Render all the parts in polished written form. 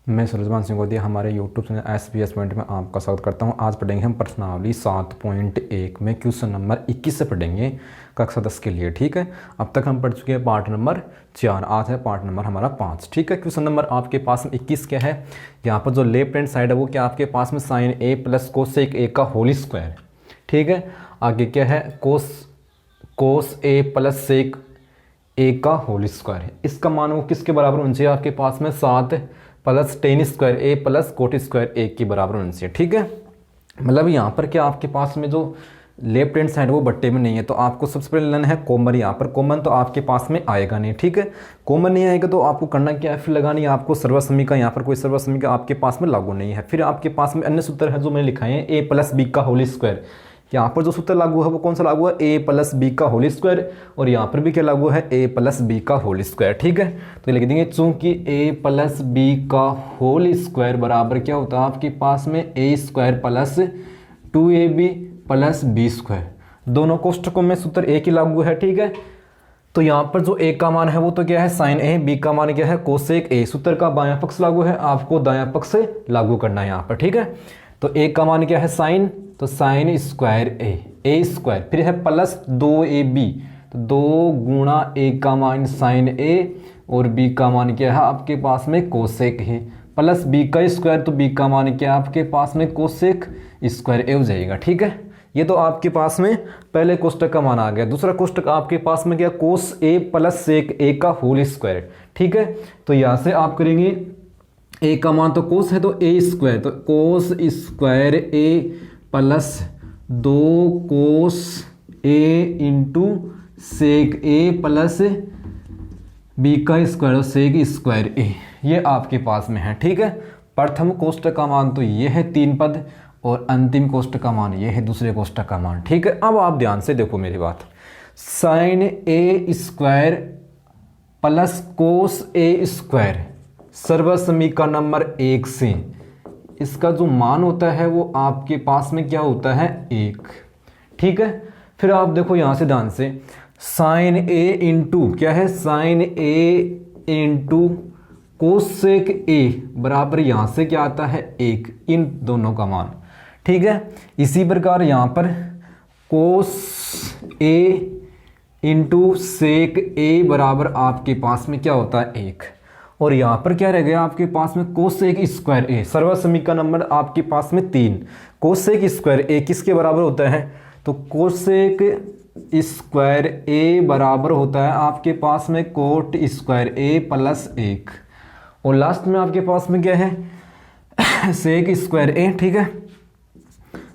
मैं सूरजभान सिंह हमारे YouTube channel SBS point में आपका स्वागत करता हूं। आज पढ़ेंगे हम प्रश्नावली 7.1 में क्वेश्चन नंबर 21 से पढ़ेंगे कक्षा 10 के लिए। ठीक है, अब तक हम पढ़ चुके हैं पार्ट नंबर 4, आज है पार्ट नंबर हमारा 5। ठीक है, क्वेश्चन नंबर आपके पास में 21 क्या है, यहाँ पर जो लेफ्ट हैंड साइड है वो क्या आपके पास में sine A plus cosec A का होल स्क्वायर। ठीक है, आगे क्या है कोस ए प्लस सेक ए का होल स्क्वायर है। इसका मान वो किसके बराबर होना चाहिए आपके पास में 7 प्लस टेन स्क्वायर ए प्लस कोट स्क्वायर ए के बराबर होना चाहिए। ठीक है, मतलब यहाँ पर क्या आपके पास में जो लेफ्ट हैंड साइड वो बट्टे में नहीं है, तो आपको सबसे पहले लेना है कॉमन। यहाँ पर कॉमन तो आपके पास में आएगा नहीं। ठीक है, कॉमन नहीं आएगा तो आपको करना क्या है, फिर लगानी है आपको सर्वसमीका। यहाँ पर कोई सर्वसमीका आपके पास में लागू नहीं है। फिर आपके पास में अन्य सूत्र है जो मैंने लिखाए हैं, ए प्लस बी का होल स्क्वायर। यहाँ पर जो सूत्र लागू है वो कौन सा लागू है, ए प्लस बी का होल स्क्वायर, और यहाँ पर भी क्या लागू है, ए प्लस बी का होल स्क्वायर। ठीक है, तो लिख देंगे चूंकि ए प्लस बी का होल स्क्वायर बराबर क्या होता है आपके पास में A square plus 2ab plus B square. दोनों कोष्टकों में सूत्र एक ही लागू है। ठीक है, तो यहाँ पर जो ए का मान है वो तो क्या है साइन ए, बी का मान क्या है कोसेक ए। सूत्र का बायां पक्ष लागू है, आपको दायां पक्ष से लागू करना है यहाँ पर। ठीक है, तो ए का मान क्या है साइन, तो साइन स्क्वायर ए स्क्वायर, फिर है प्लस 2ab, तो 2 गुणा ए का मान साइन ए, और बी का मान क्या है आपके पास में कोसेक है, प्लस बी का स्क्वायर, तो बी का मान क्या है आपके पास में कोसेक स्क्वायर ए हो जाएगा। ठीक है, ये तो आपके पास में पहले कोष्टक का मान आ गया। दूसरा कोष्टक आपके पास में क्या, कोस ए प्लस सेक ए का होल स्क्वायर। ठीक है, तो यहाँ से आप करेंगे ए का मान तो कोस है तो ए स्क्वायर, तो कोस स्क्वायर ए प्लस 2 कोस ए इंटू सेक ए प्लस बी का स्क्वायर और सेक स्क्वायर ए, ये आपके पास में है। ठीक है, प्रथम कोष्टक का मान तो ये है 3 पद, और अंतिम कोष्टक का मान ये है दूसरे कोष्टक का मान। ठीक है, अब आप ध्यान से देखो मेरी बात, साइन ए स्क्वायर प्लस कोस ए स्क्वायर सर्वसमीका नंबर 1 से इसका जो मान होता है वो आपके पास में क्या होता है 1। ठीक है, फिर आप देखो यहां से ध्यान से, साइन ए इंटू क्या है sine A into cosec A बराबर यहां से क्या आता है 1, इन दोनों का मान। ठीक है, इसी प्रकार यहां पर कोस ए इंटू सेक ए बराबर आपके पास में क्या होता है 1, और यहाँ पर क्या रह गया आपके पास में कोसेक स्क्वायर ए, सर्वसमीका नंबर आपके पास में 3। कोसेक स्क्वायर ए किसके बराबर होता है, तो कोसेक स्क्वायर ए बराबर होता है आपके पास में कोट स्क्वायर ए प्लस 1, और लास्ट में आपके पास में क्या है सेक स्क्वायर ए। ठीक है,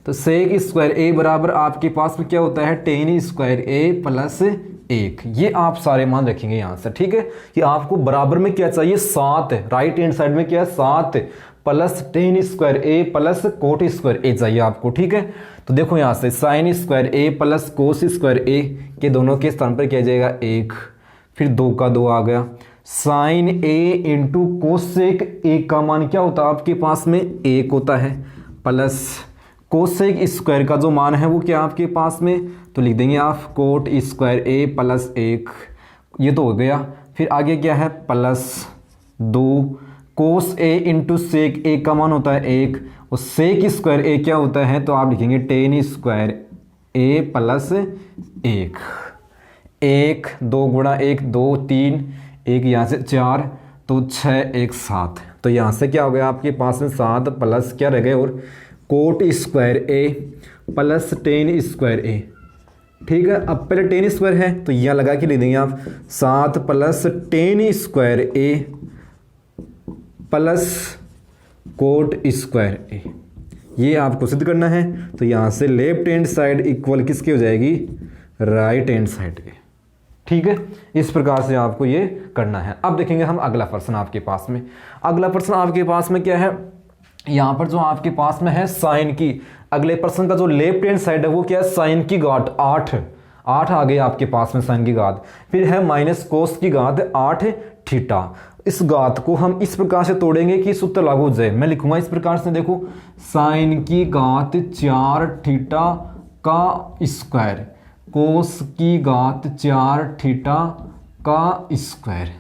तो सेक स्क्वायर ए बराबर आपके पास में क्या होता है टेन स्क्वायर ए प्लस 1। ये आप सारे मान रखेंगे यहाँ से। ठीक है, कि आपको बराबर में क्या चाहिए 7, राइट हैंड साइड में क्या है 7 प्लस टेन स्क्वायर ए प्लस कोट स्क्वायर ए चाहिए आपको। ठीक है, तो देखो यहाँ से साइन स्क्वायर ए प्लस कोस स्क्वायर ए के दोनों के स्थान पर क्या जाएगा 1, फिर 2 का 2 आ गया, sine A into cosec A का मान क्या होता है आपके पास में 1 होता है, प्लस कोसेक स्क्वायर का जो मान है वो क्या आपके पास में, तो लिख देंगे आप कोट स्क्वायर ए प्लस 1, ये तो हो गया। फिर आगे क्या है प्लस 2 कोस ए इंटू सेक ए का मान होता है 1, और सेक स्क्वायर ए क्या होता है, तो आप लिखेंगे टेन स्क्वायर ए प्लस 1, 1 2 गुणा 1 2 3, 1 यहाँ से 4, तो 6 1 7, तो यहाँ से क्या हो गया आपके पास में 7 प्लस क्या रह गए और कोट स्क्वायर ए प्लस टेन स्क्वायर ए। ठीक है, अब पहले टेन स्क्वायर है तो यहाँ लगा के लिख देंगे आप 7 प्लस टेन स्क्वायर ए प्लस कोट स्क्वायर ए, ये आपको सिद्ध करना है। तो यहाँ से लेफ्ट हैंड साइड इक्वल किसकी हो जाएगी, राइट हैंड साइड के। ठीक है, इस प्रकार से आपको ये करना है। अब देखेंगे हम अगला प्रश्न आपके पास में। अगला प्रश्न आपके पास में क्या है, यहाँ पर जो आपके पास में है साइन की, अगले प्रश्न का जो लेफ्ट हैंड साइड है वो क्या है साइन की घात 8 आ गई आपके पास में साइन की घात, फिर है माइनस कोस की घात 8 थीटा। इस घात को हम इस प्रकार से तोड़ेंगे कि सूत्र लागू हो जाए। मैं लिखूंगा इस प्रकार से, देखो साइन की घात 4 थीटा का स्क्वायर कोस की घात 4 थीटा का स्क्वायर,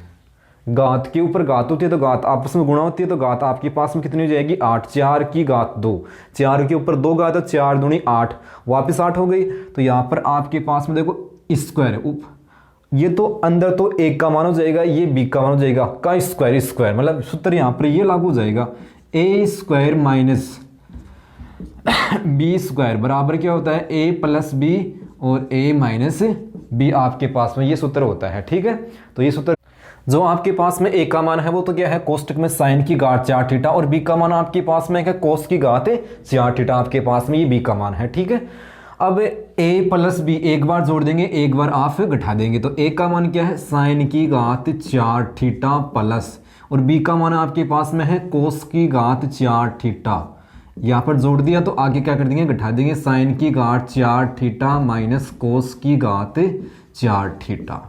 घात के ऊपर घात होती है तो घात आपस में गुणा होती है, तो घात आपके पास में कितनी हो जाएगी 8, 4 की घात 2, 4 के ऊपर 2 घात है, 4 दूनी 8, वापस 8 हो गई। तो यहाँ पर आपके पास में देखो स्क्वायर, ये तो अंदर तो एक का मान हो जाएगा, ये बी का मान हो जाएगा, का स्क्वायर स्क्वायर मतलब सूत्र यहाँ पर ये लागू हो जाएगा, ए स्क्वायर माइनस बी स्क्वायर बराबर क्या होता है ए प्लस बी और ए माइनस बी, आपके पास में ये सूत्र होता है। ठीक है, तो ये सूत्र जो आपके पास में ए का मान है वो तो क्या है कोष्टक में साइन की घात 4 थीटा, और बी का मान आपके पास में है कोस की घात 4 थीटा, आपके पास में ये बी का मान है। ठीक है, अब a प्लस बी एक बार जोड़ देंगे, एक बार आप घटा देंगे, तो a का मान क्या है साइन की घात 4 थीटा प्लस, और b का मान आपके पास में है कोस की घात 4 थीटा। यहाँ पर जोड़ दिया तो आगे क्या कर देंगे घटा देंगे, साइन की घात 4 थीटा माइनस कोस की घात 4 थीटा।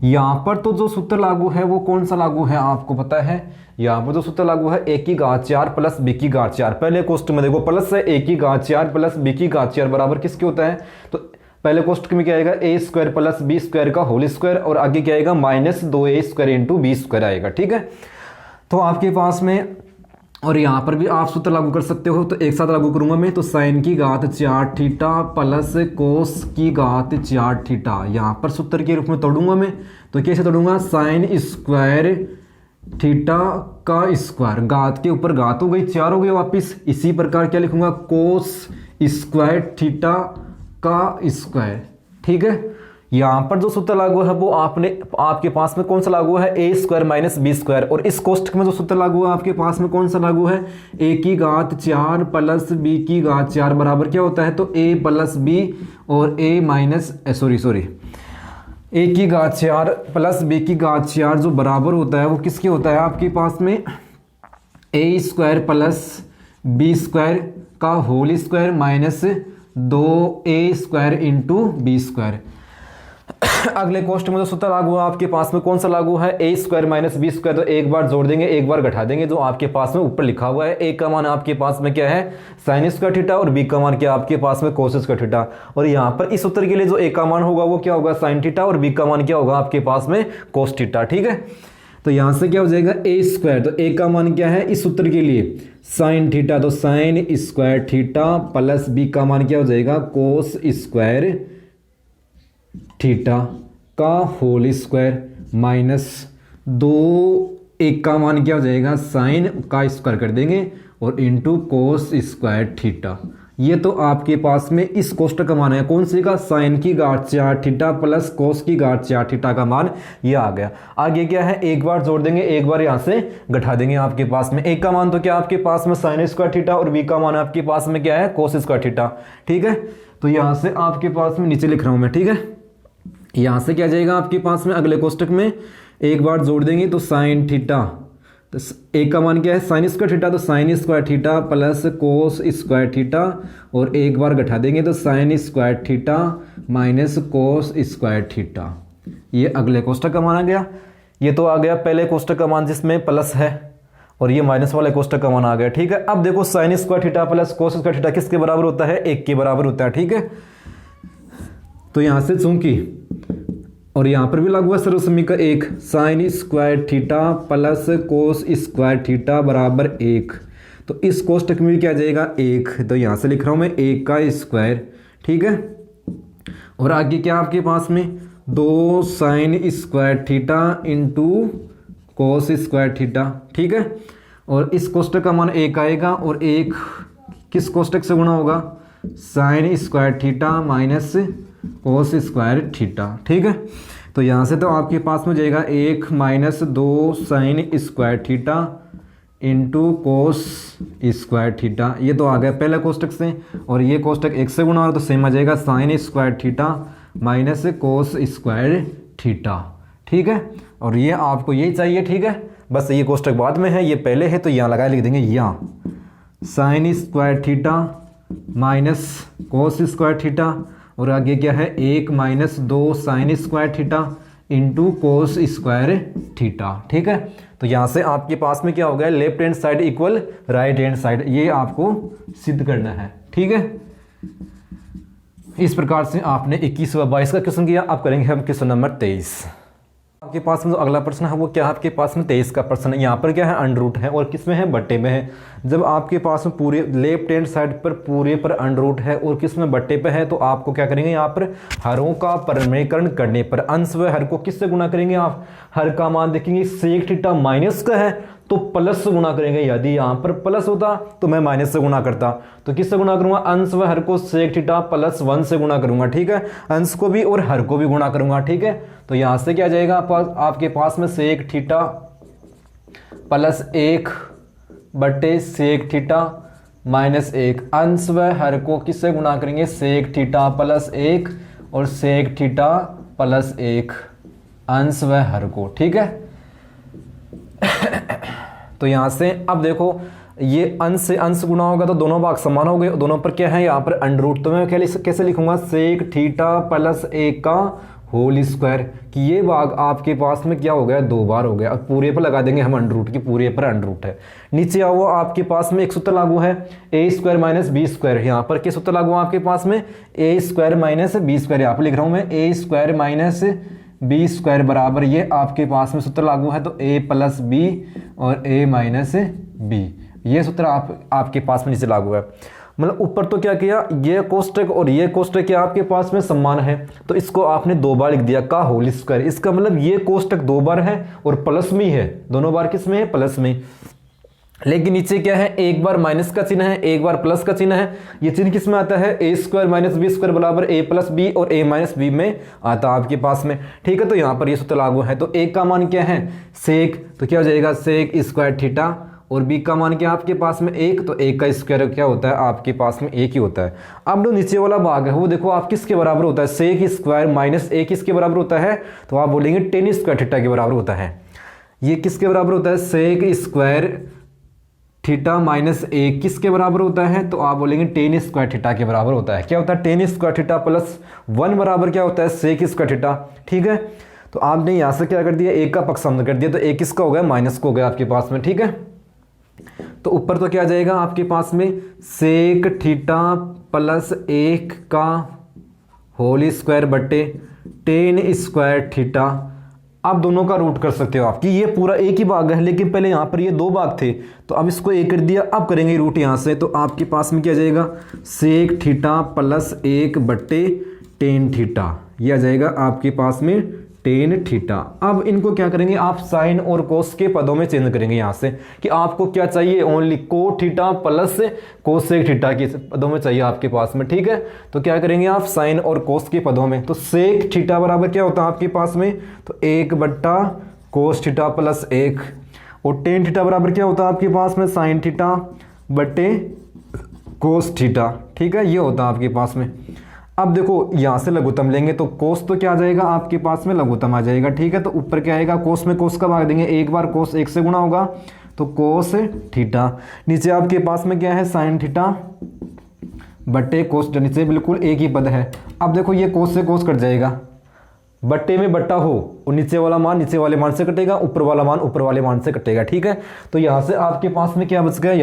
यहाँ पर तो जो सूत्र लागू है वो कौन सा लागू है आपको पता है, यहाँ पर जो सूत्र लागू है ए की घात 4 प्लस बी की घात 4। पहले कोष्टक में देखो प्लस है, ए की घात 4 प्लस बी की घात 4 बराबर किसके होता है, तो पहले कोष्टक में क्या आएगा A square plus B square का होल स्क्वायर, और आगे क्या आएगा minus 2a square into B square आएगा। ठीक है, तो आपके पास में, और यहाँ पर भी आप सूत्र लागू कर सकते हो, तो एक साथ लागू करूंगा मैं, तो साइन की घात 4 थीटा प्लस कोस की घात 4 थीटा, यहाँ पर सूत्र के रूप में तोड़ूंगा मैं, तो कैसे तोड़ूंगा, साइन स्क्वायर थीटा का स्क्वायर, घात के ऊपर घात हो गई 4 हो गई वापिस, इसी प्रकार क्या लिखूंगा कोस स्क्वायर थीटा का स्क्वायर। ठीक है, यहाँ पर जो सूत्र लागू है वो आपके पास में कौन सा लागू है ए स्क्वायर माइनस बी स्क्वायर, और इस कोष्टक में जो सूत्र लागू है आपके पास में कौन सा लागू है ए की घात 4 प्लस बी की घात 4 बराबर क्या होता है, तो ए प्लस बी और ए माइनस ए की घात 4 प्लस बी की घात 4 जो बराबर होता है वो किसके होता है आपके पास में A square plus B square का whole square minus 2a square into B square. अगले कोष्टक में जो सूत्र लागू है आपके पास में कौन सा लागू है ए स्क्वायर माइनस बी स्क्वायर, तो एक बार जोड़ देंगे एक बार घटा देंगे, जो आपके पास में ऊपर लिखा हुआ है ए का मान आपके पास में क्या है साइन स्क्वायर थीटा, और बी का मान क्या आपके पास में कोस स्क्वायर थीटा, और यहाँ पर इस सूत्र के लिए जो ए का मान होगा वो क्या होगा साइन थीटा, और बी का मान क्या होगा आपके पास में कोस थीटा। ठीक है, तो यहाँ से क्या हो जाएगा ए स्क्वायर, तो ए का मान क्या है इस सूत्र के लिए साइन थीटा, तो sine square theta plus B का मान क्या हो जाएगा कोस स्क्वायर थीटा का होल स्क्वायर माइनस 2 एक का मान क्या हो जाएगा साइन का स्क्वायर कर देंगे और इंटू कोस स्क्वायर थीटा। ये तो आपके पास में इस कोष्टक का मान है कौन सी का साइन की घात 4 थीटा प्लस कोस की घात 4 थीटा का मान ये आ गया। आगे क्या है एक बार जोड़ देंगे एक बार यहाँ से घटा देंगे। आपके पास में एक का मान तो क्या आपके पास में साइन स्क्वायर थीटा और बी का मान आपके पास में क्या है कोस स्क्वायर थीटा। ठीक है, तो यहाँ से आपके पास में नीचे लिख रहा हूँ मैं। ठीक है, यहाँ से क्या जाएगा आपके पास में अगले कोष्टक में एक बार जोड़ देंगे तो साइन थीटा, तो एक का मान क्या है साइन स्क्वायर थीटा, तो sine square theta plus cos square theta और एक बार घटा देंगे तो साइन स्क्वायर थीटा माइनस कोस स्क्वायर थीटा। ये अगले कोष्टक का मान आ गया। ये तो आ गया पहले कोष्टक का मान जिसमें प्लस है और ये माइनस वाले कोष्टक का मान आ गया। ठीक है, अब देखो sign square theta plus cos square theta किसके बराबर होता है 1 के बराबर होता है। ठीक है, तो यहाँ से चूंकि और यहाँ पर भी लागू है सर्वसम्मी का 1 sign square theta plus cos square theta बराबर 1, तो इस कोष्टक में भी क्या जाएगा 1, तो यहाँ से लिख रहा हूँ मैं 1 का स्क्वायर। ठीक है, और आगे क्या आपके पास में 2 sign square theta into cos square theta. ठीक है, और इस कोष्टक का मान 1 आएगा और 1 किस कोष्टक से गुणा होगा साइन स्क्वायर थीटा माइनस कोस स्क्वायर थीटा। ठीक है, तो यहाँ से तो आपके पास में जाएगा 1 minus 2 sign square theta into cos square theta. ये तो आ गया पहले कोष्टक से और ये कोष्टक 1 से गुणा हो तो सेम आ जाएगा साइन स्क्वायर थीटा माइनस कोस स्क्वायर थीटा। ठीक है, और ये आपको यही चाहिए। ठीक है, बस ये कोष्टक बाद में है ये पहले है तो यहाँ लगा लिख देंगे यहाँ साइन स्क्वायर थीटा माइनस कोस स्क्वायर थीटा और आगे क्या है 1 minus 2 sign square theta into cos square theta. ठीक है, तो यहाँ से आपके पास में क्या हो गया left hand side equal right hand side, ये आपको सिद्ध करना है। ठीक है, इस प्रकार से आपने 21 व 22 का क्वेश्चन किया। अब करेंगे हम क्वेश्चन नंबर 23। आपके पास में जो अगला प्रश्न है वो क्या है, आपके पास में 23 का प्रश्न है। यहाँ पर क्या है, अंडर रूट है और किस में है, बट्टे में है। जब आपके पास में पूरे लेफ्ट हैंड साइड पर पूरे पर अंडर रूट है और किस में, बट्टे पे है, तो आपको क्या करेंगे, यहाँ पर हरों का परिमेयकरण करने पर अंश व हर को किससे गुणा करेंगे आप, हर का मान देखेंगे सेक थीटा माइनस का है तो प्लस से गुणा करेंगे। यदि यहाँ पर प्लस होता तो मैं माइनस से गुणा करता, तो किससे गुणा करूंगा, अंश व हर को सेक थीटा प्लस 1 से गुणा करूंगा। ठीक है, अंश को भी और हर को भी गुणा करूंगा। ठीक है, तो यहाँ से क्या जाएगा आपके पास में सेक थीटा प्लस 1 बटे सेक थीटा माइनस 1, अंश व हर को किससे गुणा करेंगे, सेक थीटा प्लस 1 और सेक थीटा प्लस 1 अंश व हर को। ठीक है, तो यहां से अब देखो ये अंश से अंश गुणा होगा तो दोनों भाग समान हो गए, दोनों पर क्या है, यहाँ पर अंडर रूट। तो मैं कैसे लिखूंगा, सेक थीटा प्लस 1 का होल स्क्वायर, कि ये भाग आपके पास में क्या हो गया, 2 बार हो गया। अब पूरे पर लगा देंगे हम अंडर रूट की, पूरे पर अंडर रूट है। नीचे आओ, आपके पास में एक सूत्र लागू है, ए स्क्वायर माइनस बी स्क्वायर। यहाँ पर क्या सूत्र लागू है आपके पास में, A square minus B square. यहाँ पर लिख रहा हूँ मैं, ए स्क्वायर माइनस बी स्क्वायर बराबर, ये आपके पास में सूत्र लागू है तो ए प्लस बी और ए माइनस बी, ये सूत्र आपके पास में नीचे लागू है। मतलब ऊपर तो क्या किया, ये कोष्टक और ये कोष्टक क्या आपके पास में समान है तो इसको आपने 2 बार लिख दिया का होल स्क्वायर। इसका मतलब ये कोष्टक 2 बार है और प्लस में ही है, दोनों बार किस में है, प्लस में। लेकिन नीचे क्या है, एक बार माइनस का चिन्ह है, एक बार प्लस का चिन्ह है। ये चिन्ह किस में आता है, ए स्क्वायर माइनस बी स्क्वायर बराबर ए प्लस बी और ए माइनस बी में आता है आपके पास में। ठीक है, तो यहाँ पर ये सूत्र लागू है। तो एक का मान क्या है, सेक, तो क्या हो जाएगा सेक स्क्वायर थीटा, और बी का मान क्या आपके पास में 1, तो 1 का स्क्वायर क्या होता है आपके पास में 1 ही होता है। अब जो नीचे वाला भाग है वो देखो आप किसके बराबर होता है, सेक स्क्वायर माइनस 1 किसके बराबर होता है, तो आप बोलेंगे टेन स्क्वायर थीटा के बराबर होता है। ये किसके बराबर होता है, सेक स्क्वायर थीटा माइनस 1 किसके बराबर होता है, तो आप बोलेंगे टेन स्क्वायर थीटा के बराबर होता है। क्या होता है, टेन स्क्वायर थीटा प्लस 1 बराबर क्या होता है, सेक स्क्वायर थीटा। ठीक है, तो आपने यहाँ से क्या कर दिया, 1 का पक्ष सामने कर दिया तो 1 किसका हो गया, माइनस को हो गया आपके पास में। ठीक है, तो ऊपर तो क्या आ जाएगा आपके पास में, सेक थीटा प्लस 1 का होल स्क्वायर बटे टेन स्क्वायर थीटा। आप दोनों का रूट कर सकते हो आप, कि ये पूरा एक ही भाग है लेकिन पहले यहाँ पर ये 2 भाग थे तो अब इसको 1 कर दिया। अब करेंगे रूट यहाँ से, तो आपके पास में क्या आ जाएगा, सेक थीटा प्लस 1 बट्टे टेन थीटा, ये आ जाएगा आपके पास में टेन थीटा। अब इनको क्या करेंगे आप, साइन और कोस के पदों में चेंज करेंगे यहाँ से, कि आपको क्या चाहिए, ओनली को थीटा प्लस कोसेक थीटा के पदों में चाहिए आपके पास में। ठीक है, तो क्या करेंगे आप, साइन और कोस के पदों में, तो सेक थीटा बराबर क्या होता है आपके पास में, तो 1 बट्टा कोस थीटा प्लस 1, और टेन थीटा बराबर क्या होता है आपके पास में, साइन थीटा बट्टे कोस थीटा। ठीक है, ये होता है आपके पास में। अब देखो यहाँ से लघुत्तम लेंगे तो कोस तो क्या आ जाएगा आपके पास में, लघुत्तम आ जाएगा। ठीक है, तो ऊपर क्या आएगा, कोस में कोस का भाग देंगे, एक बार कोस 1 से गुणा होगा तो कोस थीटा। नीचे आपके पास में क्या है, साइन थीटा बट्टे कोस, नीचे बिल्कुल एक ही पद है। अब देखो ये कोस से कोस कट जाएगा, बट्टे में बट्टा हो और नीचे वाला मान नीचे वाले मान से कटेगा, ऊपर वाला मान ऊपर वाले मान से कटेगा। ठीक है, तो यहाँ से आपके पास में क्या बच गया,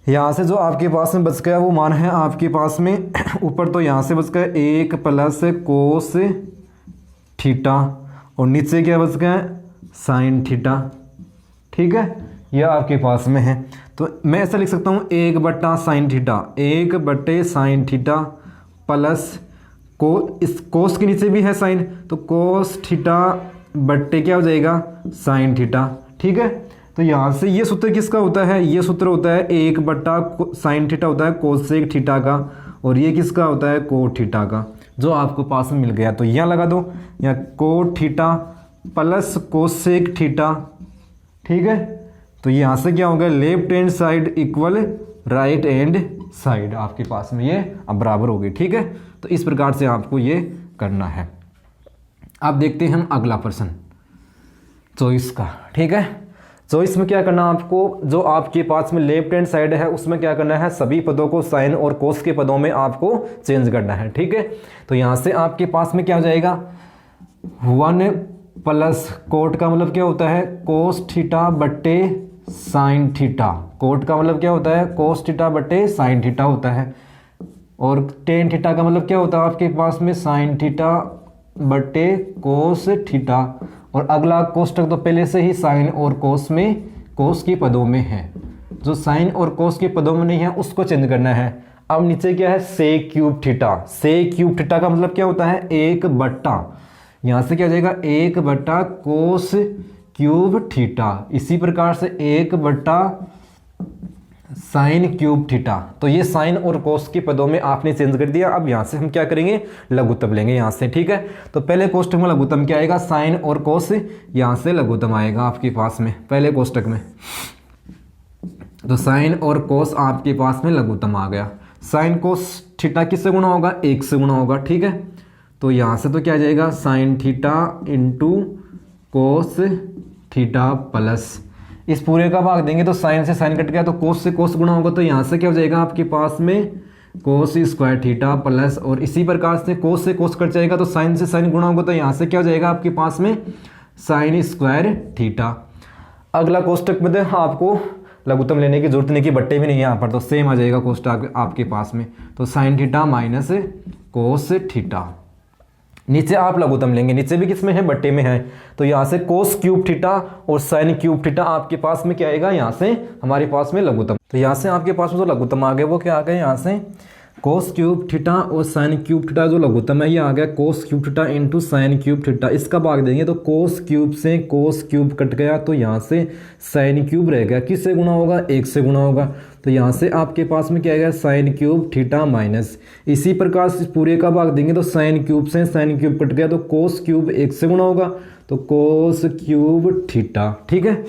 यहाँ से जो आपके पास में बच गया वो मान है आपके पास में ऊपर तो यहाँ से बच गया 1 प्लस कोस थीटा और नीचे क्या बच गया, साइन थीटा। ठीक है, यह आपके पास में है। तो मैं ऐसा लिख सकता हूँ 1 बट्टा साइन थीटा, 1 बट्टे साइन थीटा प्लस को, इस कोस के नीचे भी है साइन तो कोस थीटा बट्टे क्या हो जाएगा, साइन थीटा। ठीक है, तो यहाँ से ये सूत्र किसका होता है, ये सूत्र होता है 1 बट्टा साइन थीटा होता है कोसेक थीटा का, और ये किसका होता है, को थीटा का, जो आपको पास में मिल गया। तो यहाँ लगा दो, यहाँ को थीटा प्लस कोसेक थीटा। ठीक है, तो यहाँ से क्या हो गया, left hand side equal right hand side आपके पास में ये अब बराबर हो गई। ठीक है, तो इस प्रकार से आपको ये करना है। अब देखते हैं हम अगला प्रश्न 24 का। ठीक है, तो इसमें क्या करना आपको, जो आपके पास में लेफ्ट हैंड साइड है उसमें क्या करना है, सभी पदों को साइन और कोस के पदों में आपको चेंज करना है। ठीक है, तो यहाँ से आपके पास में क्या हो जाएगा, 1 प्लस कोट का मतलब क्या होता है, कोस थीटा बट्टे साइन थीटा। कोट का मतलब क्या होता है, कोस थीटा बट्टे साइन थीटा होता है। और टेन थीटा का मतलब क्या होता है आपके पास में, साइन थीटा बटे कोस थीटा, और अगला कोष्टक तो पहले से ही साइन और कोस में, कोस के पदों में है, जो साइन और कोस के पदों में नहीं है उसको चेंज करना है। अब नीचे क्या है, sec cube theta. Sec cube theta का मतलब क्या होता है, 1/, यहाँ से क्या हो जाएगा 1/, कोस क्यूब थीटा। इसी प्रकार से 1/, साइन क्यूब थीटा। तो ये साइन और कोस के पदों में आपने चेंज कर दिया। अब यहाँ से हम क्या करेंगे, लघुत्तम लेंगे यहाँ से, ठीक है। तो पहले कोष्टक में लघुत्तम क्या आएगा, साइन और कोस, यहाँ से लघुत्तम आएगा आपके पास में पहले कोष्टक में। तो साइन और कोस आपके पास में लघुत्तम आ गया। साइन कोस थीटा किससे गुणा होगा, 1 से गुणा होगा, ठीक है। तो यहाँ से तो क्या आ जाएगा, sine theta into cos theta plus, इस पूरे का भाग देंगे तो साइन से साइन कट गया, तो कोस से कोस गुणा होगा, तो यहाँ से क्या हो जाएगा आपके पास में कोस स्क्वायर थीटा प्लस, और इसी प्रकार से कोस कट जाएगा तो साइन से साइन गुणा होगा, तो यहाँ से क्या हो जाएगा आपके पास में साइन स्क्वायर थीटा। अगला कोष्टक में आपको लघुत्तम लेने की जरूरत नहीं, कि बट्टे भी नहीं है यहाँ पर, तो सेम आ जाएगा कोष्टक आपके पास में। तो sign theta minus cos theta. नीचे आप लघुत्तम लेंगे, नीचे भी किस में है, बट्टे में है, तो यहाँ से कोस क्यूब थीटा और साइन क्यूब थीटा आपके पास में क्या आएगा, यहाँ से हमारे पास में लघुत्तम। तो यहाँ से आपके पास में जो लघुत्तम आ गए वो क्या आ गए, यहाँ से कोस क्यूब थीटा और साइन क्यूब थीटा जो लघुत्तम है ये आ गया cos cube theta into sine cube theta. इसका भाग देंगे तो कोस क्यूब से कोस क्यूब कट गया, तो यहाँ से साइन क्यूब रह गया, किससे गुणा होगा, 1 से गुणा होगा, तो यहाँ से आपके पास में क्या आएगा, साइन क्यूब थीटा माइनस। इसी प्रकार से पूरे का भाग देंगे तो साइन क्यूब से साइन क्यूब कट गया, तो कोस क्यूब 1 से गुणा होगा, तो कोस क्यूब थीटा, ठीक है।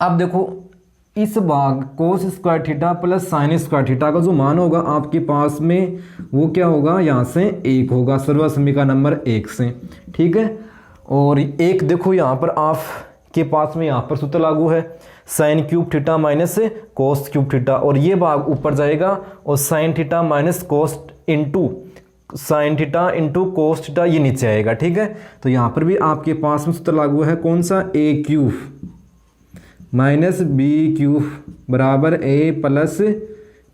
अब देखो इस भाग कोस square theta plus sign square theta का जो मान होगा आपके पास में वो क्या होगा, यहाँ से 1 होगा, सर्वसमीका नंबर 1 से, ठीक है। और एक देखो यहाँ पर आपके पास में यहाँ पर सूत्र लागू है, sine cube theta minus cos cube theta, और ये भाग ऊपर जाएगा और साइन थीटा माइनस कोस into sine theta into cos theta ये नीचे आएगा, ठीक है। तो यहाँ पर भी आपके पास में सूत्र लागू है, कौन सा, A cube minus B cube बराबर ए प्लस,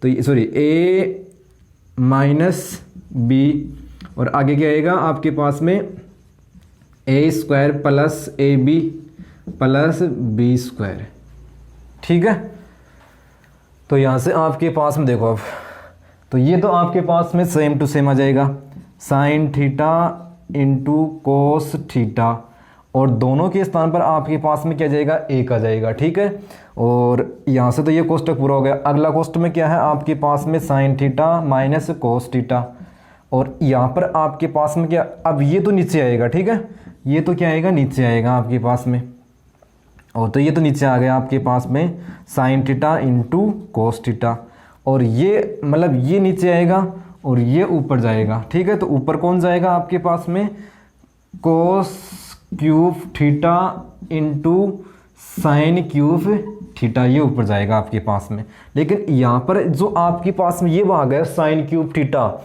तो सॉरी ए माइनस बी, और आगे क्या आएगा आपके पास में A square plus A B plus B square, ठीक है। तो यहाँ से आपके पास में देखो अब, तो ये तो आपके पास में सेम टू सेम आ जाएगा, sine theta into cos theta, और दोनों के स्थान पर आपके पास में क्या जाएगा, 1 आ जाएगा, ठीक है। और यहाँ से तो ये कोष्टक पूरा हो गया। अगला कोष्टक में क्या है आपके पास में, sign theta minus cos theta, और यहाँ पर आपके पास में क्या, अब ये तो नीचे आएगा, ठीक है, ये तो क्या आएगा, नीचे आएगा आपके पास में, और तो ये तो नीचे आ गया आपके पास में sine theta into cos theta, और ये मतलब ये नीचे आएगा और ये ऊपर जाएगा, ठीक है। तो ऊपर कौन जाएगा आपके पास में, cos cube theta into sine cube theta, ये ऊपर जाएगा आपके पास में। लेकिन यहाँ पर जो आपके पास में ये भाग है sine cube theta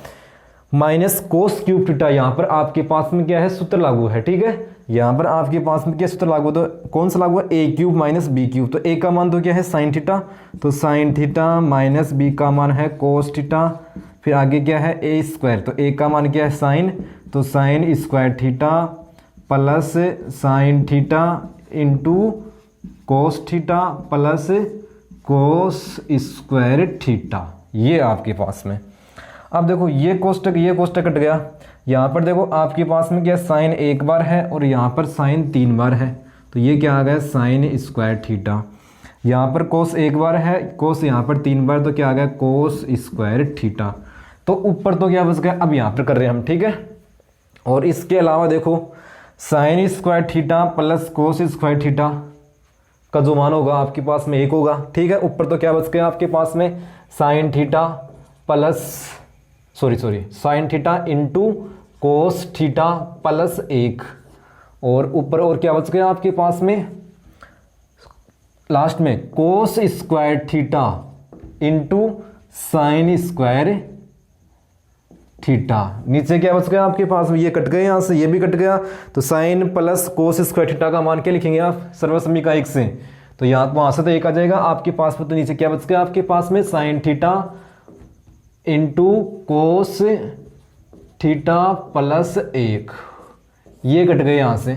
minus cos cube theta, यहाँ पर आपके पास में क्या है, सूत्र लागू है, ठीक है। यहाँ पर आपके पास में क्या सूत्र लागू, तो कौन सा लागू है, ए क्यूब माइनस बी क्यूब, तो ए का मान तो क्या है साइन थीटा, तो साइन थीटा माइनस बी का मान है कोस थीटा, फिर आगे क्या है ए स्क्वायर, तो ए का मान क्या है साइन, तो sine square theta plus sine theta into cos theta plus cos square theta, ये आपके पास में। अब देखो ये कोष्टक कट गया, यहाँ पर देखो आपके पास में क्या साइन 1 बार है और यहाँ पर साइन 3 बार है, तो ये क्या आ गया साइन स्क्वायर थीटा। यहाँ पर कोस 1 बार है, कोस यहाँ पर 3 बार, तो क्या आ गया कोस स्क्वायर थीटा। तो ऊपर तो क्या बच गया, अब यहाँ पर कर रहे हैं हम, ठीक है। और इसके अलावा देखो sign square theta plus cos square theta का जो मान होगा आपके पास में 1 होगा, ठीक है। ऊपर तो क्या बच गया आपके पास में sign theta plus sine theta into cos theta plus 1, और ऊपर और क्या बच गया आपके पास में लास्ट में कोस square theta into sine square theta. नीचे क्या बच गया आपके पास में, ये कट गए यहाँ से, ये भी कट गया, तो sine plus cos square theta का मान क्या लिखेंगे आप, सर्वसमीका 1 से, तो यहाँ वहाँ से तो 1 आ जाएगा आपके पास में, तो नीचे क्या बच गया आपके पास में sine theta into cos theta plus 1, ये कट गए यहाँ से,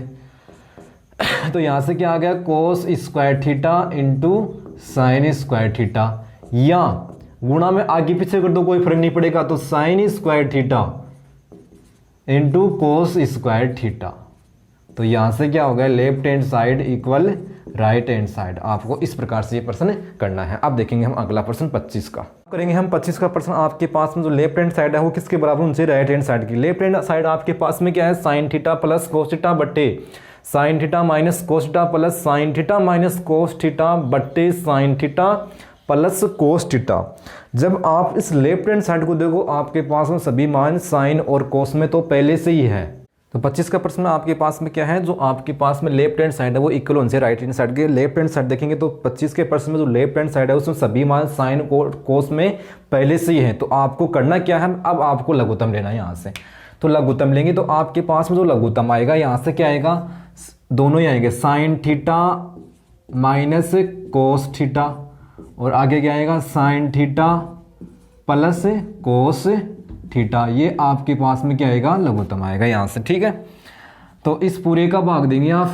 तो यहाँ से क्या आ गया कोस square theta into sine square theta, या गुणा में आगे पीछे कर दो कोई फर्क नहीं पड़ेगा, तो sine square theta into cos square theta. तो यहाँ से क्या हो गया left hand side equal right hand side. आपको इस प्रकार से ये प्रश्न करना है। अब देखेंगे हम अगला प्रश्न 25 का करेंगे हम 25 का प्रश्न। आपके पास में जो लेफ्ट हैंड साइड है वो किसके बराबर होनी चाहिए, राइट हैंड साइड की। लेफ्ट हैंड साइड आपके पास में क्या है sine theta plus cos theta बट्टे sine theta minus cos theta plus sine theta minus cos theta बट्टे sine theta plus cos theta. जब आप इस लेफ्ट हैंड साइड को देखो आपके पास में सभी मान साइन और कोस में तो पहले से ही है। तो 25 का प्रश्न आपके पास में क्या है, जो आपके पास में लेफ्ट हैंड साइड है वो इक्वल होने से राइट हैंड साइड के। लेफ्ट हैंड साइड देखेंगे तो 25 के प्रश्न में जो लेफ्ट हैंड साइड है उसमें सभी मान साइन कोस में पहले से ही है। तो आपको करना क्या है, अब आपको लघुत्तम लेना है यहाँ से। तो लघुत्तम लेंगे तो आपके पास में जो लघुत्तम आएगा यहाँ से क्या आएगा, दोनों ही आएंगे sign theta minus cos theta, और आगे क्या आएगा sign theta plus cos theta. ये आपके पास में क्या आएगा लघुत्तम आएगा यहाँ से, ठीक है। तो इस पूरे का भाग देंगे आप,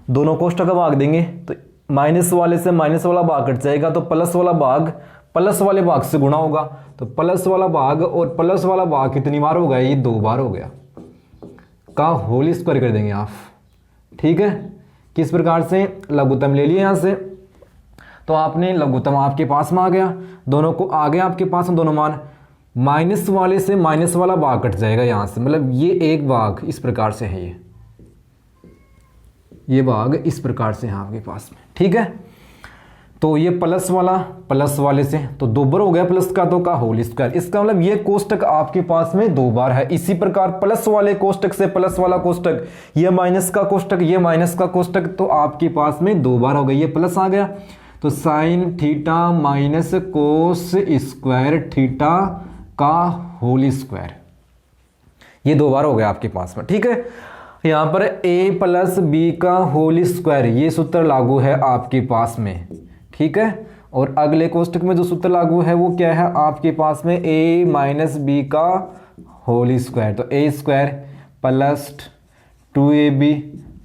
दोनों कोष्ठक का भाग देंगे तो माइनस वाले से माइनस वाला भाग कट जाएगा, तो प्लस वाला भाग प्लस वाले भाग से गुणा होगा। तो प्लस वाला भाग और प्लस वाला भाग कितनी बार हो गया, ये 2 बार हो गया, का होल स्क्वायर कर देंगे आप, ठीक है। किस प्रकार से लघुत्तम ले लिए यहाँ से, तो आपने लघुत्तम आपके पास में आ गया, दोनों को आ गया आपके पास में दोनों मान, माइनस वाले से माइनस वाला भाग कट जाएगा यहाँ से, मतलब ये एक भाग इस प्रकार से है, ये भाग इस प्रकार से है आपके पास में, ठीक है। तो ये प्लस वाला प्लस वाले से तो 2 बार हो गया प्लस का, तो का होल स्क्वायर, इसका मतलब ये कोष्टक आपके पास में 2 बार है। इसी प्रकार प्लस वाले कोष्टक से प्लस वाला कोष्टक, ये माइनस का कोष्टक ये माइनस का कोष्टक, तो आपके पास में 2 बार हो गई, ये प्लस आ गया। तो साइन थीटा माइनस कोस स्क्वायर थीटा का होल स्क्वायर, ये 2 बार हो गया आपके पास में, ठीक है। यहाँ पर a प्लस बी का होल स्क्वायर, ये सूत्र लागू है आपके पास में, ठीक है। और अगले कोष्टक में जो सूत्र लागू है वो क्या है आपके पास में, a माइनस बी का होल स्क्वायर, तो a square plus 2ab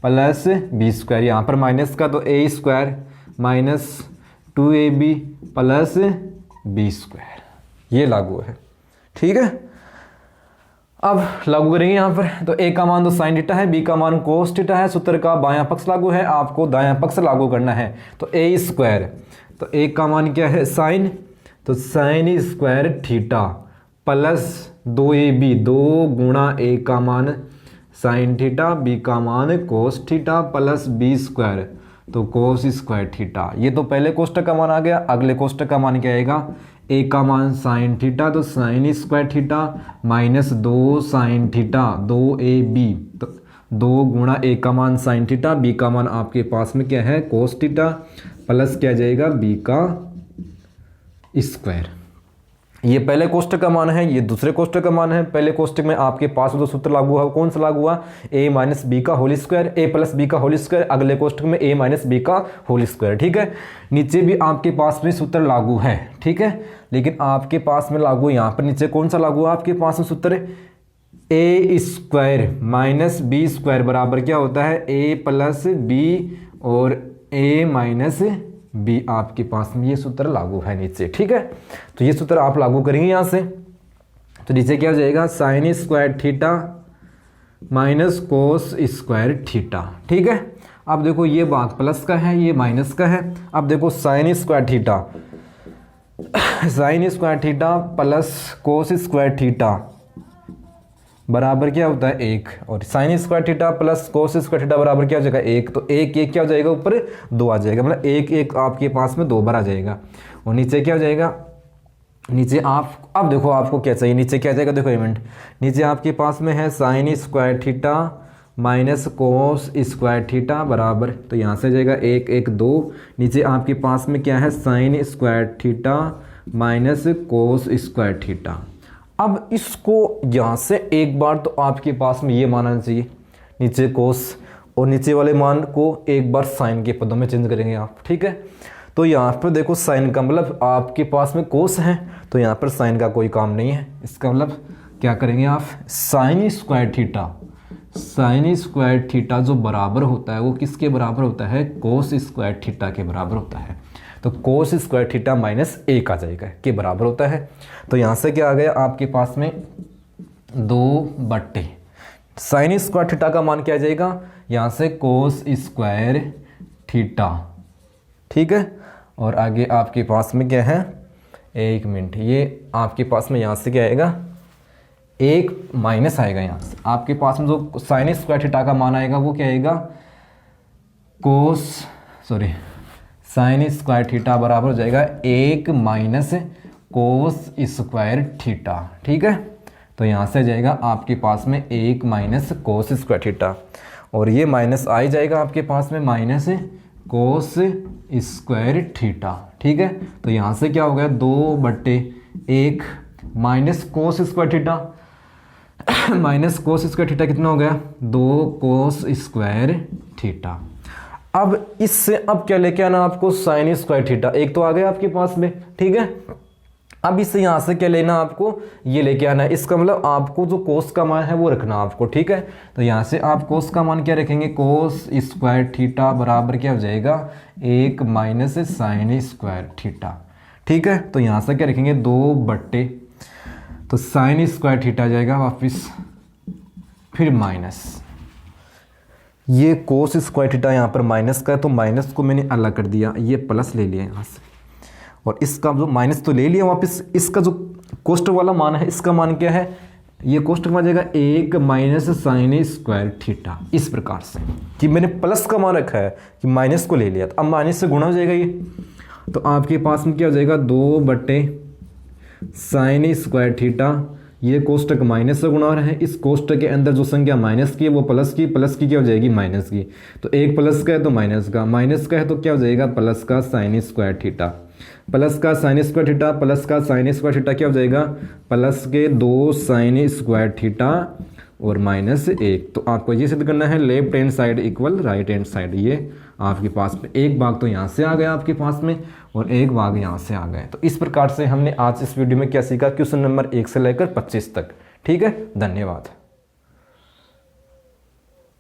plus B square, यहाँ पर माइनस का तो a square minus 2ab plus B square, ये लागू है, ठीक है। अब लागू करेंगे यहाँ पर, तो a का मान तो साइन थीटा है, b का मान कोस थीटा है, सूत्र का बायां पक्ष लागू है, आपको दायां पक्ष लागू करना है। तो a स्क्वायर, तो a का मान क्या है साइन, तो sine square theta plus 2ab 2 गुणा a का मान साइन थीटा, b का मान कोस थीटा प्लस b स्क्वायर, तो कोस स्क्वायर थीटा। ये तो पहले कोष्टक का मान आ गया, अगले कोष्टक का मान क्या आएगा, a का मान साइन थीटा, तो sine square theta minus 2 sine theta 2ab, तो 2 गुणा a का मान साइन थीटा, b का मान आपके पास में क्या है कोस थीटा, प्लस क्या जाएगा b का स्क्वायर। ये पहले कोष्टक का मान है, ये दूसरे कोष्टक का मान है। पहले कोष्टक में आपके पास जो सूत्र लागू हुआ कौन सा लागू हुआ, a माइनस बी का whole square, a plus B का होल स्क्वायर। अगले कोष्टक में a माइनस बी का होल स्क्वायर, ठीक है। नीचे भी आपके पास में सूत्र लागू है, ठीक है, लेकिन आपके पास में लागू यहाँ पर नीचे कौन सा लागू है आपके पास में सूत्र, a square minus B square बराबर क्या होता है a प्लस बी और a माइनस बी, आपके पास में ये सूत्र लागू है नीचे, ठीक है। तो ये सूत्र आप लागू करेंगे यहाँ से, तो नीचे क्या हो जाएगा साइन स्क्वायर थीटा माइनस कोस स्क्वायर थीटा, ठीक है। अब देखो ये भाग प्लस का है, ये माइनस का है। अब देखो sign square theta sine square theta plus cos square theta बराबर क्या होता है 1, और sign square theta plus cos square theta बराबर क्या हो जाएगा 1, तो 1 1 क्या हो जाएगा ऊपर 2 आ जाएगा, मतलब 1 1 आपके पास में 2 बार आ जाएगा। और नीचे क्या हो जाएगा, नीचे आप अब देखो आपको क्या चाहिए, नीचे क्या जाएगा देखो इवेंट, नीचे आपके पास में है साइन स्क्वायर थीटा माइनस कोस स्क्वायर थीटा बराबर, तो यहाँ से जाएगा 1 1 2, नीचे आपके पास में क्या है साइन स्क्वायर थीटा माइनस कोस स्क्वायर थीटा। अब इसको यहाँ से एक बार तो आपके पास में ये मान आना चाहिए नीचे कोस, और नीचे वाले मान को एक बार साइन के पदों में चेंज करेंगे आप, ठीक है। तो यहाँ पर देखो साइन का मतलब आपके पास में कोस है, तो यहाँ पर साइन का कोई काम नहीं है, इसका मतलब क्या करेंगे आप, sign square theta, sign square theta जो बराबर होता है वो किसके बराबर होता है, कोस स्क्वायर थीटा के बराबर होता है। तो कोस स्क्वायर थीटा -1 आ जाएगा, के बराबर होता है। तो यहाँ से क्या आ गया आपके पास में 2 साइन स्क्वायर थीटा का मान क्या आ जाएगा, यहाँ से कोस स्क्वायर थीटा, ठीक है। और आगे आपके पास में क्या है, 1 मिनट, ये आपके पास में यहाँ से क्या आएगा, 1 माइनस आएगा यहाँ से। आपके पास में जो साइन स्क्वायर थीटा का मान आएगा वो क्या आएगा, साइन स्क्वायर थीटा बराबर हो जाएगा 1 माइनस कोस स्क्वायर थीटा, ठीक है। तो यहाँ से जाएगा आपके पास में 1 माइनस कोस स्क्वायर थीटा, और ये माइनस आ ही जाएगा आपके पास में माइनस कोस स्क्वायर थीटा, ठीक है। तो यहाँ से क्या हो गया, 2/1 minus cos square theta, minus कोस स्क्वायर थीटा कितना हो गया, 2 कोस स्क्वायर थीटा। अब इससे अब क्या लेके आना आपको, साइन स्क्वायर थीटा, एक तो आ गया आपके पास में, ठीक है। अब इससे यहाँ से क्या लेना आपको, ये लेके आना है। इसका मतलब आपको जो कोस का मान है वो रखना आपको, ठीक है। तो यहाँ से आप कोस का मान क्या रखेंगे, कोस स्क्वायर थीटा बराबर क्या हो जाएगा, 1 माइनस साइन स्क्वायर थीटा, ठीक है। तो यहाँ से क्या रखेंगे, 2/, तो साइन स्क्वायर थीटा जाएगा वापिस, फिर माइनस, ये कोस स्क्वायर थीटा यहाँ पर माइनस का है, तो माइनस को मैंने अलग कर दिया, ये प्लस ले लिया यहाँ से, और इसका जो माइनस तो ले लिया वापस। इसका जो कोष्टक वाला मान है, इसका मान क्या है, ये कोष्टक में आ जाएगा 1 माइनस साइन स्क्वायर थीटा, इस प्रकार से कि मैंने प्लस का मान रखा है कि माइनस को ले लिया, तो अब माइनस से गुणा हो जाएगा ये। तो आपके पास में क्या हो जाएगा, 2/, साइन स्क्वायर थीटा, ये कोष्टक माइनस से गुणा हो रहा है, इस कोष्टक के अंदर जो संख्या माइनस की है वो प्लस की क्या हो जाएगी, माइनस की। तो एक प्लस का है तो माइनस का, माइनस का है तो क्या हो जाएगा, प्लस का साइन स्क्वायर थीटा, प्लस का साइन स्क्वायर थीटा, प्लस का साइन स्क्वायर थीटा क्या हो जाएगा, प्लस के 2 साइन स्क्वायर थीटा और -1। तो आपको ये सिद्ध करना है, left hand side equal right hand side. ये आपके पास में एक भाग तो यहाँ से आ गया आपके पास में, और एक भाग यहाँ से आ गए। तो इस प्रकार से हमने आज इस वीडियो में क्या सीखा, क्वेश्चन नंबर 1 से लेकर 25 तक, ठीक है। धन्यवाद।